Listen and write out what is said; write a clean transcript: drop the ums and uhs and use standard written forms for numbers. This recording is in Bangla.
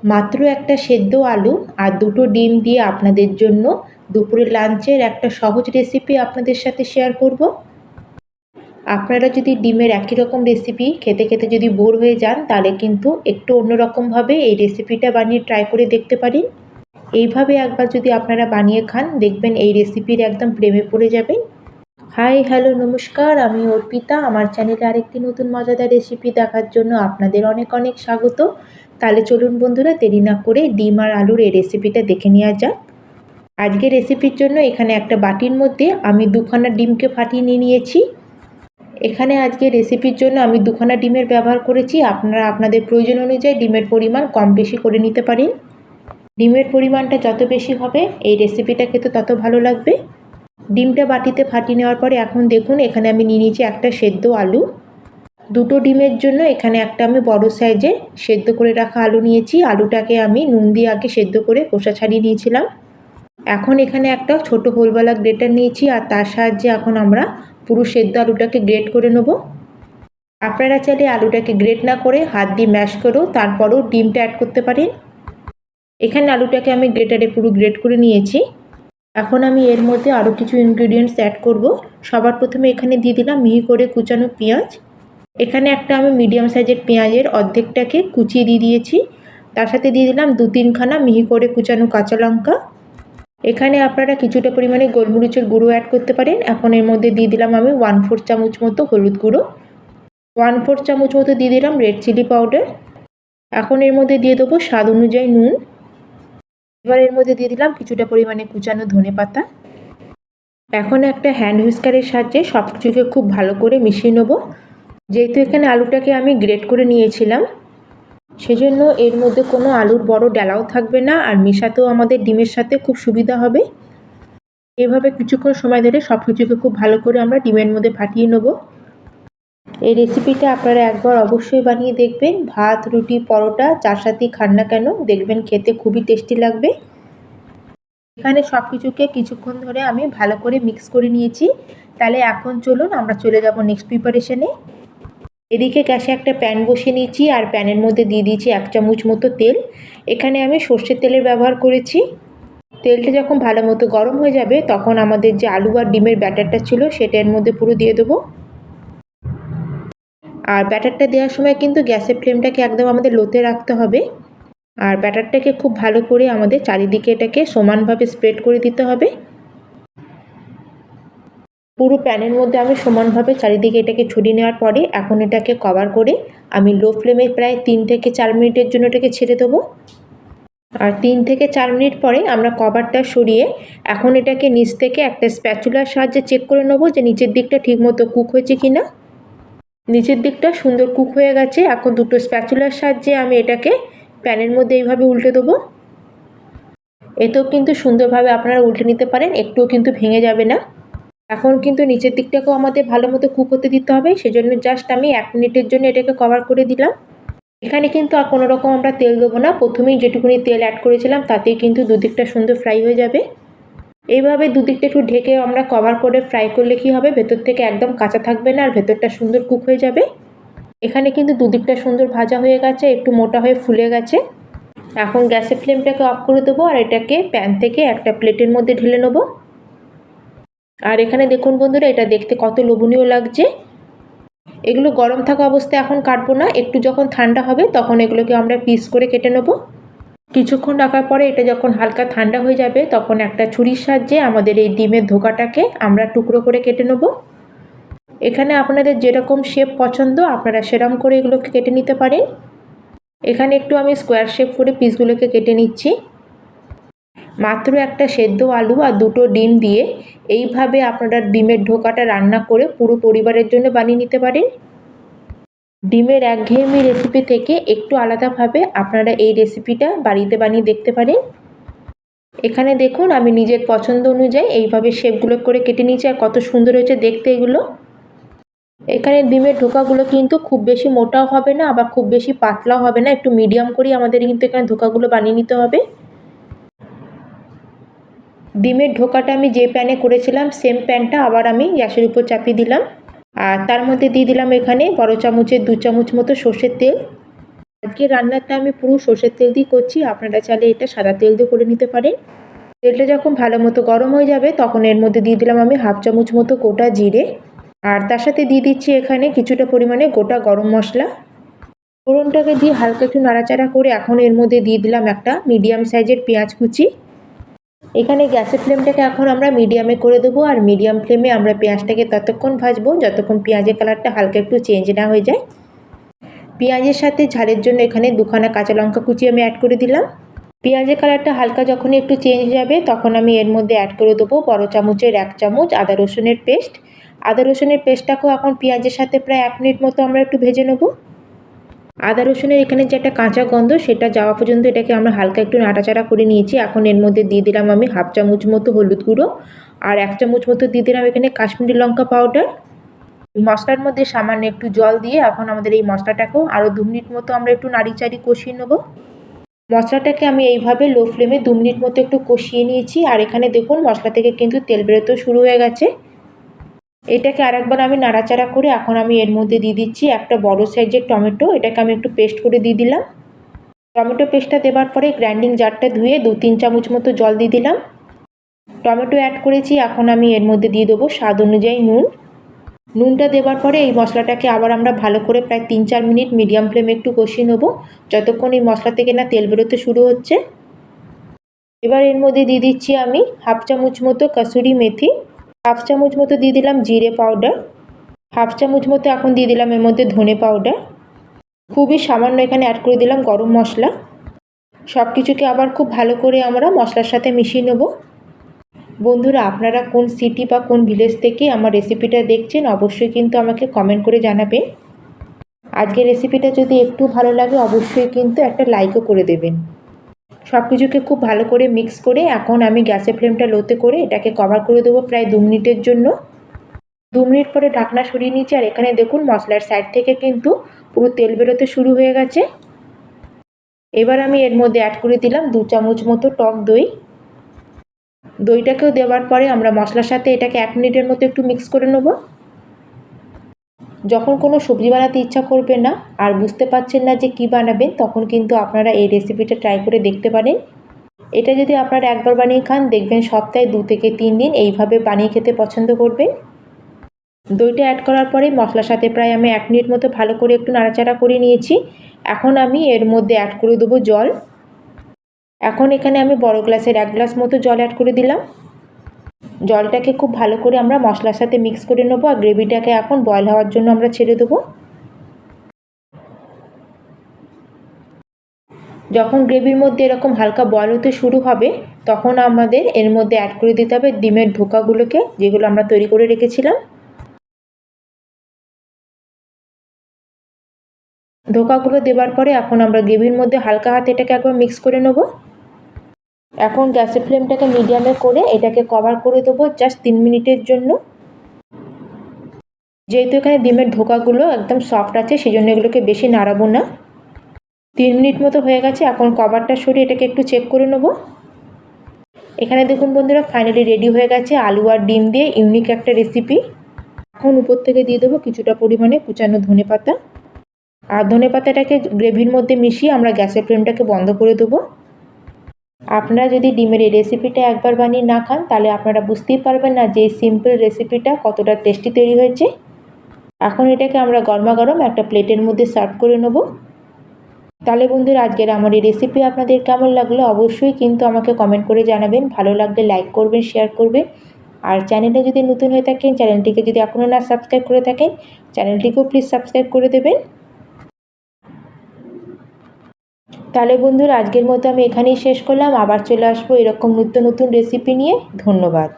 মাত্র একটা সেদ্ধ আলু আর দুটো ডিম দিয়ে আপনাদের জন্য দুপুরের লাঞ্চের একটা সহজ রেসিপি আপনাদের সাথে শেয়ার করব। আপনারা যদি ডিমের একই রকম রেসিপি খেতে খেতে যদি বোর হয়ে যান, তাহলে কিন্তু একটু অন্যরকমভাবে এই রেসিপিটা বানিয়ে ট্রাই করে দেখতে পারেন। এইভাবে একবার যদি আপনারা বানিয়ে খান, দেখবেন এই রেসিপির একদম প্রেমে পড়ে যাবেন। হাই হ্যালো নমস্কার, আমি অর্পিতা। আমার চ্যানেলে আরেকটি নতুন মজাদার রেসিপি দেখার জন্য আপনাদের অনেক অনেক স্বাগত। তাহলে চলুন বন্ধুরা, দেরি না করে ডিম আর আলুর এই রেসিপিটা দেখে নেওয়া যাক। আজকে রেসিপির জন্য এখানে একটা বাটির মধ্যে আমি দুখানা ডিমকে ফাটিয়ে নিয়েছি। এখানে আজকে রেসিপির জন্য আমি দুখানা ডিমের ব্যবহার করেছি। আপনারা আপনাদের প্রয়োজন অনুযায়ী ডিমের পরিমাণ কম বেশি করে নিতে পারেন। ডিমের পরিমাণটা যত বেশি হবে এই রেসিপিটা খেতে তত ভালো লাগবে। ডিমটা বাটিতে ফাটিয়ে নেওয়ার পরে এখন দেখুন এখানে আমি নিয়ে নিয়েছি একটা সেদ্ধ আলু। দুটো ডিমের জন্য এখানে একটা আমি বড় সাইজে সেদ্ধ করে রাখা আলু নিয়েছি। আলুটাকে আমি নুন দিয়ে আগে সেদ্ধ করে খোসা ছাড়িয়ে নিয়েছিলাম। এখন এখানে একটা ছোট হোলওয়ালা গ্রেটার নিয়েছি, আর তার সাহায্যে এখন আমরা পুরো সেদ্ধ আলুটাকে গ্রেট করে নেব। আপনারা চাইলে আলুটাকে গ্রেট না করে হাত দিয়ে ম্যাশ করেও তারপরেও ডিমটা অ্যাড করতে পারেন। এখানে আলুটাকে আমি গ্রেটারে পুরো গ্রেট করে নিয়েছি। এখন আমি এর মধ্যে আরও কিছু ইনগ্রিডিয়েন্টস অ্যাড করব। সবার প্রথমে এখানে দিয়ে দিলাম মিহি করে কুচানো পেঁয়াজ। এখানে একটা আমি মিডিয়াম সাইজের পেঁয়াজের অর্ধেকটাকে কুচিয়ে দিয়ে দিয়েছি। তার সাথে দিয়ে দিলাম 2-3খানা মিহি করে কুচানো কাঁচা লঙ্কা। এখানে আপনারা কিছুটা পরিমাণে গোলমরিচের গুঁড়ো অ্যাড করতে পারেন। এখন এর মধ্যে দিয়ে দিলাম আমি 1/4 চামচ মতো হলুদ গুঁড়ো, 1/4 চামচ মতো দিয়ে দিলাম রেড চিলি পাউডার। এখন এর মধ্যে দিয়ে দেবো স্বাদ অনুযায়ী নুন। এবার এর মধ্যে দিয়ে দিলাম কিছুটা পরিমাণে কুচানো ধনে পাতা। এখন একটা হ্যান্ড হুইস্কারের সাহায্যে সব কিছুকে খুব ভালো করে মিশিয়ে নেব। যেহেতু এখানে আলুটাকে আমি গ্রেট করে নিয়েছিলাম, সেজন্য এর মধ্যে কোনো আলুর বড় ডালাও থাকবে না, আর মেশাতেও আমাদের ডিমের সাথে খুব সুবিধা হবে। এভাবে কিছুক্ষণ সময় ধরে সব কিছুকে খুব ভালো করে আমরা ডিমের মধ্যে ফাটিয়ে নেব। এই রেসিপিটা আপনারা একবার অবশ্যই বানিয়ে দেখবেন। ভাত, রুটি, পরোটা যার সাথেই খান না কেন, দেখবেন খেতে খুবই টেস্টি লাগবে। এখানে সব কিছুকে কিছুক্ষণ ধরে আমি ভালো করে মিক্স করে নিয়েছি। তাহলে এখন চলুন আমরা চলে যাব নেক্সট প্রিপারেশনে। এদিকে গ্যাসে একটা প্যান বসিয়ে নিয়েছি, আর প্যানের মধ্যে দিয়ে দিয়েছি 1 চামচ মতো তেল। এখানে আমি সর্ষের তেলের ব্যবহার করেছি। তেলটা যখন ভালো মতো গরম হয়ে যাবে, তখন আমাদের যে আলু আর ডিমের ব্যাটারটা ছিল সেটা এর মধ্যে পুরো দিয়ে দেবো। আর ব্যাটারটা দেওয়ার সময় কিন্তু গ্যাসের ফ্লেমটাকে একদম আমাদের লোতে রাখতে হবে। আর ব্যাটারটাকে খুব ভালো করে আমাদের চারিদিকে এটাকে সমানভাবে স্প্রেড করে দিতে হবে। পুরো প্যানের মধ্যে আমি সমানভাবে চারিদিকে এটাকে ছড়িয়ে নেওয়ার পরে এখন এটাকে কভার করে আমি লো ফ্লেমে প্রায় 3 থেকে 4 মিনিটের জন্য এটাকে ছেড়ে দেবো। আর 3 থেকে 4 মিনিট পরে আমরা কভারটা সরিয়ে এখন এটাকে নিচ থেকে একটা স্প্যাচুলার সাহায্যে চেক করে নেবো যে নিচের দিকটা ঠিকমতো কুক হয়েছে কিনা। নিচের দিকটা সুন্দর কুক হয়ে গেছে। এখন দুটো স্প্যাচুলার সাহায্যে আমি এটাকে প্যানের মধ্যে এইভাবে উল্টে দেবো। এতেও কিন্তু সুন্দরভাবে আপনারা উল্টে নিতে পারেন, একটুও কিন্তু ভেঙে যাবে না। এখন কিন্তু নিচের দিকটাকেও আমাদের ভালো মতো কুক হতে দিতে হবে, সেজন্য জাস্ট আমি 1 মিনিটের জন্য এটাকে কভার করে দিলাম। এখানে কিন্তু আর কোনো রকম আমরা তেল দেবো না। প্রথমেই যেটুকুনি তেল অ্যাড করেছিলাম তাতেই কিন্তু দুদিকটা সুন্দর ফ্রাই হয়ে যাবে। এইভাবে দুদিকটা একটু ঢেকে আমরা কভার করে ফ্রাই করলে কি হবে, ভেতর থেকে একদম কাঁচা থাকবে না, আর ভেতরটা সুন্দর কুক হয়ে যাবে। এখানে কিন্তু দুদিকটা সুন্দর ভাজা হয়ে গেছে, একটু মোটা হয়ে ফুলে গেছে। এখন গ্যাসের ফ্লেমটাকে অফ করে দেবো, আর এটাকে প্যান থেকে একটা প্লেটের মধ্যে ঢেলে নেবো। আর এখানে দেখুন বন্ধুরা, এটা দেখতে কত লোভনীয় লাগছে। এগুলো গরম থাকা অবস্থায় এখন কাটবো না, একটু যখন ঠান্ডা হবে তখন এগুলোকে আমরা পিস করে কেটে নেব। কিছুক্ষণ রাখার পরে এটা যখন হালকা ঠান্ডা হয়ে যাবে, তখন একটা ছুরির সাহায্যে আমাদের এই ডিমের ধোকাটাকে আমরা টুকরো করে কেটে নেব। এখানে আপনাদের যেরকম শেপ পছন্দ আপনারা সেরকম করে এগুলোকে কেটে নিতে পারেন। এখানে একটু আমি স্কোয়ার শেপ করে পিসগুলোকে কেটে নিচ্ছি। মাত্র একটা সেদ্ধ আলু আর দুটো ডিম দিয়ে এইভাবে আপনারা ডিমের ধোকাটা রান্না করে পুরো পরিবারের জন্য বানিয়ে নিতে পারেন। ডিমের একঘেয়েমি রেসিপি থেকে একটু আলাদাভাবে আপনারা এই রেসিপিটা বাড়িতে বানিয়ে দেখতে পারেন। এখানে দেখুন আমি নিজের পছন্দ অনুযায়ী এইভাবে শেপগুলো করে কেটে নিয়েছি, আর কত সুন্দর হয়েছে দেখতে এগুলো। এখানে ডিমের ধোকাগুলো কিন্তু খুব বেশি মোটাও হবে না, আবার খুব বেশি পাতলাও হবে না, একটু মিডিয়াম করেই আমাদের কিন্তু এখানে ধোকাগুলো বানিয়ে নিতে হবে। ডিমের ধোকাটা আমি যে প্যানে করেছিলাম সেম প্যানটা আবার আমি গ্যাসের উপর চাপিয়ে দিলাম, আর তার মধ্যে দিয়ে দিলাম এখানে বড় চামচের 2 চামচ মতো সর্ষের তেল। আজকে রান্নাটা আমি পুরো সর্ষের তেল দিয়ে করছি, আপনারা চাইলে এটা সাদা তেল দিয়ে করে নিতে পারেন। তেলটা যখন ভালো মতো গরম হয়ে যাবে তখন এর মধ্যে দিয়ে দিলাম আমি হাফ চামচ মতো গোটা জিরে, আর তার সাথে দিয়ে দিচ্ছি এখানে কিছুটা পরিমাণে গোটা গরম মশলা। ফোড়নটাকে দিয়ে হালকা একটু নাড়াচাড়া করে এখন এর মধ্যে দিয়ে দিলাম একটা মিডিয়াম সাইজের পেঁয়াজ কুচি। এখানে গ্যাসের ফ্লেমটাকে এখন আমরা মিডিয়ামে করে দেবো, আর মিডিয়াম ফ্লেমে আমরা পেঁয়াজটাকে ততক্ষণ ভাজবো যতক্ষণ পেঁয়াজের কালারটা হালকা একটু চেঞ্জ না হয়ে যায়। পেঁয়াজের সাথে ঝালের জন্য এখানে দুখানা কাঁচা লঙ্কা কুচি আমি অ্যাড করে দিলাম। পেঁয়াজের কালারটা হালকা যখন একটু চেঞ্জ যাবে তখন আমি এর মধ্যে অ্যাড করে দেবো বড় চামচের 1 চামচ আদা রসুনের পেস্ট। আদা রসুনের পেস্টটাকেও এখন পেঁয়াজের সাথে প্রায় 1 মিনিট মতো আমরা একটু ভেজে নেব। আদা রসুনের এখানে যে একটা কাঁচা গন্ধ সেটা যাওয়া পর্যন্ত এটাকে আমরা হালকা একটু নাড়াচাড়া করে নিয়েছি। এখন এর মধ্যে দিয়ে দিলাম আমি হাফ চামচ মতো হলুদ গুঁড়ো, আর 1 চামচ মতো দিয়ে দিলাম এখানে কাশ্মীরি লঙ্কা পাউডার। মশলার মধ্যে সামান্য একটু জল দিয়ে এখন আমাদের এই মশলাটাকেও আরও 2 মিনিট মতো আমরা একটু নাড়িচাড়ি কষিয়ে নেব। মশলাটাকে আমি এইভাবে লো ফ্লেমে 2 মিনিট মতো একটু কষিয়ে নিয়েছি, আর এখানে দেখুন মশলা থেকে কিন্তু তেল বেরোতেও শুরু হয়ে গেছে। এটাকে আরেকবার আমি নাড়াচাড়া করে এখন আমি এর মধ্যে দিয়ে দিচ্ছি একটা বড় সাইজের টমেটো, এটাকে আমি একটু পেস্ট করে দিয়ে দিলাম। টমেটো পেস্টটা দেওয়ার পরে গ্রাইন্ডিং জারটা ধুয়ে 2-3 চামচ মতো জল দিয়ে দিলাম। টমেটো অ্যাড করেছি, এখন আমি এর মধ্যে দিয়ে দেবো স্বাদ অনুযায়ী নুন। নুনটা দেওয়ার পরে এই মশলাটাকে আবার আমরা ভালো করে প্রায় 3-4 মিনিট মিডিয়াম ফ্লেমে একটু কষিয়ে নেবো যতক্ষণ এই মশলা থেকে না তেল বেরোতে শুরু হচ্ছে। এবার এর মধ্যে দিয়ে দিচ্ছি আমি হাফ চামচ মতো কাসুরি মেথি, হাফ চামচ মতো দিয়ে দিলাম জিরে পাউডার, হাফ চামচ মতো এখন দিয়ে দিলাম এর মধ্যে ধনে পাউডার। খুবই সামান্য এখানে অ্যাড করে দিলাম গরম মশলা। সব কিছুকে আবার খুব ভালো করে আমরা মশলার সাথে মিশিয়ে নেব। বন্ধুরা, আপনারা কোন সিটি বা কোন ভিলেজ থেকে আমার রেসিপিটা দেখছেন অবশ্যই কিন্তু আমাকে কমেন্ট করে জানাবেন। আজকের রেসিপিটা যদি একটু ভালো লাগে অবশ্যই কিন্তু একটা লাইকও করে দেবেন। সব কিছুকে খুব ভালো করে মিক্স করে এখন আমি গ্যাসের ফ্লেমটা লোতে করে এটাকে কভার করে দেবো প্রায় 2 মিনিটের জন্য। 2 মিনিট পরে ঢাকনা সরিয়ে নিচ্ছি, আর এখানে দেখুন মশলার সাইড থেকে কিন্তু পুরো তেল বেরোতে শুরু হয়ে গেছে। এবার আমি এর মধ্যে অ্যাড করে দিলাম 2 চামচ মতো টক দই। দইটাকেও দেওয়ার পরে আমরা মশলার সাথে এটাকে 1 মিনিটের মতো একটু মিক্স করে নেব। যখন কোনো সবজি বানাতে ইচ্ছা করবে না আর বুঝতে পারছেন না যে কী বানাবেন তখন কিন্তু আপনারা এই রেসিপিটা ট্রাই করে দেখতে পারেন। এটা যদি আপনারা একবার বানিয়ে খান দেখবেন সপ্তাহে 2 থেকে 3 দিন এইভাবে বানিয়ে খেতে পছন্দ করবেন। দইটা অ্যাড করার পরে মশলার সাথে প্রায় আমি 1 মিনিট মতো ভালো করে একটু নাড়াচাড়া করে নিয়েছি। এখন আমি এর মধ্যে অ্যাড করে দেবো জল। এখন এখানে আমি বড় গ্লাসের 1 গ্লাস মতো জল অ্যাড করে দিলাম। জলটাকে খুব ভালো করে আমরা মশলার সাথে মিক্স করে নেবো, আর গ্রেভিটাকে এখন বয়েল হওয়ার জন্য আমরা ছেড়ে দেবো। যখন গ্রেভির মধ্যে এরকম হালকা বয়েল হতে শুরু হবে তখন আমাদের এর মধ্যে অ্যাড করে দিতে হবে ডিমের ধোকাগুলোকে, যেগুলো আমরা তৈরি করে রেখেছিলাম। ধোকাগুলো দেওয়ার পরে এখন আমরা গ্রেভির মধ্যে হালকা হাতে এটাকে একবার মিক্স করে নেব। এখন গ্যাসের ফ্লেমটাকে মিডিয়ামে করে এটাকে কভার করে দেবো জাস্ট 3 মিনিটের জন্য। যেহেতু এখানে ডিমের ধোকাগুলো একদম সফট আছে সেজন্য এগুলোকে বেশি নাড়াবো না। 3 মিনিট মতো হয়ে গেছে, এখন কভারটা সরিয়ে এটাকে একটু চেক করে নেব। এখানে দেখুন বন্ধুরা, ফাইনালি রেডি হয়ে গেছে আলু আর ডিম দিয়ে ইউনিক একটা রেসিপি। এখন উপর থেকে দিয়ে দেবো কিছুটা পরিমাণে কুচানো ধনেপাতা, আর ধনেপাতাটাকে গ্রেভির মধ্যে মিশিয়ে আমরা গ্যাসের ফ্লেমটাকে বন্ধ করে দেবো। আপনারা যদি ডিমের এই রেসিপিটা একবার বানিয়ে না খান তাহলে আপনারা বুঝতেই পারবেন না যে এই সিম্পল রেসিপিটা কতটা টেস্টি তৈরি হয়েছে। এখন এটাকে আমরা গরমা গরম একটা প্লেটের মধ্যে সার্ভ করে নেব। তাহলে বন্ধুরা, আজকের আমার এই রেসিপি আপনাদের কেমন লাগলো অবশ্যই কিন্তু আমাকে কমেন্ট করে জানাবেন। ভালো লাগলে লাইক করবেন, শেয়ার করবেন, আর চ্যানেলে যদি নতুন হয়ে থাকেন চ্যানেলটিকে যদি এখনও না সাবস্ক্রাইব করে থাকেন চ্যানেলটিকেও প্লিজ সাবস্ক্রাইব করে দেবেন। তাহলে বন্ধুরা, আজকের মতো আমি এখানেই শেষ করলাম। আবার চলে আসবো এরকম নিত্য নতুন রেসিপি নিয়ে। ধন্যবাদ।